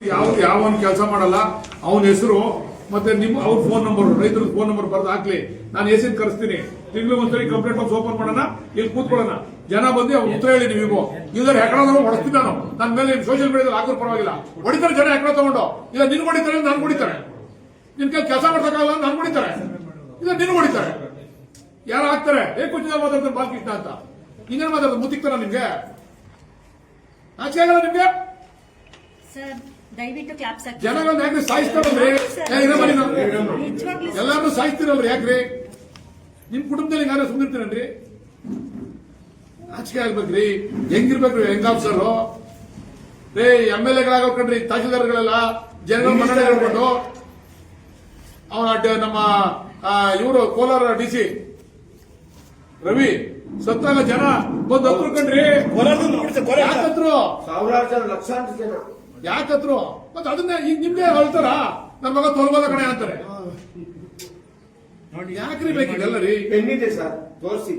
ಯಾವ ಕೆಲಸ ಮಾಡಲ್ಲ ಅವನ ಹೆಸರು ಮತ್ತೆ ನಿಮ್ಮ ಅವ್ರ ಫೋನ್ ನಂಬರ್ ರೈತರ ಫೋನ್ ನಂಬರ್ ಬರ್ದು ಹಾಕ್ಲಿ. ನಾನು ಎಸಿನ್ ಕರೆಸ್ತೀನಿ. ತಿಂಗಳು ಒಂದ್ಸರಿ ಕಂಪ್ಲೇಂಟ್ ಬಾಕ್ಸ್ ಓಪನ್ ಮಾಡೋಣ, ಇಲ್ಲಿ ಕೂತ್ಕೊಳ್ಳೋಣ. ಜನ ಬಂದು ಅವ್ರು ಉತ್ತರ ಹೇಳಿ ನೀವು ಇಲ್ಲದ್ರೆ ಹೆಕಡೋದನ್ನು ಹೊಡಿಸ್ತೀನಿ ನಾನು. ನನ್ನ ಮೇಲೆ ಸೋಷಿಯಲ್ ಮೀಡಿಯಾದಲ್ಲಿ ಹಾಕೋರು ಪರವಾಗಿಲ್ಲ. ಹೊಡಿತಾರೆ ಜನ ಹೆಕಡ ತಗೊಂಡು. ಇಲ್ಲ ನಿನ್ ಹೊಡಿತಾರೆ ನಾನು ಹೊಡಿತಾರೆ. ನಿನ್ ಕೈ ಕೆಲಸ ಮಾಡ್ಸಕ್ಕಾಗಲ್ಲ ನಾನು ಹೊಡಿತಾರೆ. ಇಲ್ಲ ನಿನ್ ಹೊಡಿತಾರೆ. ಯಾರು ಹಾಕ್ತಾರೆ ಕುಚಿತ ಮಾತಾಡ್ತಾರೆ ಬಾಲಕೃಷ್ಣ ಅಂತ. ಇನ್ನೇನು ಮಾತಾಡ್ತಾರೆ ಮುತ್ತಿಕ್ತಾರ ನಿಮ್ಗೆ? ಆಚೆ ಆಗಲ್ಲ ನಿಮ್ಗೆ? ದಯವಿಟ್ಟು ಕ್ಲಾಪ್ಸ್ ಹಾಕಿ. ಜನಗಳನ್ನ ಯಾಕ್ರಿ ಸಾಯಿಸ್ತಾರಲ್ರಿ? ಎಲ್ಲಾರು ಸಾಯಿಸ್ತೀರಲ್ರಿ ಯಾಕ್ರಿ? ನಿಮ್ ಕುಟುಂಬದಲ್ಲಿ ಯಾರು ಸುಂದಿರ್ತೀರನ್ರಿ? ಆಚಿಕೆ ಆಗ್ಬೇಕ್ರಿ. ಹೆಂಗಿರ್ಬೇಕ್ರಿ ಹೆಂಗ್ ಆಫೀಸರ್ ರೇ MLA-ಗಳಾಗೋಕಂಡ್ರಿ ತಹಶೀಲ್ದಾರ್ಗಳೆಲ್ಲ ಜನಗಳ ಮನ್ನಣೆ ಹೇಳ್ಕೊಂಡು ಅವನ ನಮ್ಮ ಇವರು ಕೋಲಾರ DC ರವಿ ಸತ್ತಾಗ ಜನ ಬಂದು ಹತ್ರ ಕಂಡ್ರಿ. ಯಾಕತ್ರು ಸಾವಿರಾರು ಜನ ಲಕ್ಷಾಂತರ ಜನ ಯಾಕತ್ರು ಮತ್ತೆ ಅದನ್ನ ಈಗ ನಿಮ್ಗೆ ಹೇಳ್ತಾರ ನನ್ನ ಮಗ ತೊಲಗೋದ ಕಣೆ ಅಂತಾರೆ. ಯಾಕ್ರಿ ಬೇಕಿದೆಲ್ಲ ರೀ? ಪೆನ್ನಿದೆ ಸರ್ ತೋರಿಸಿ.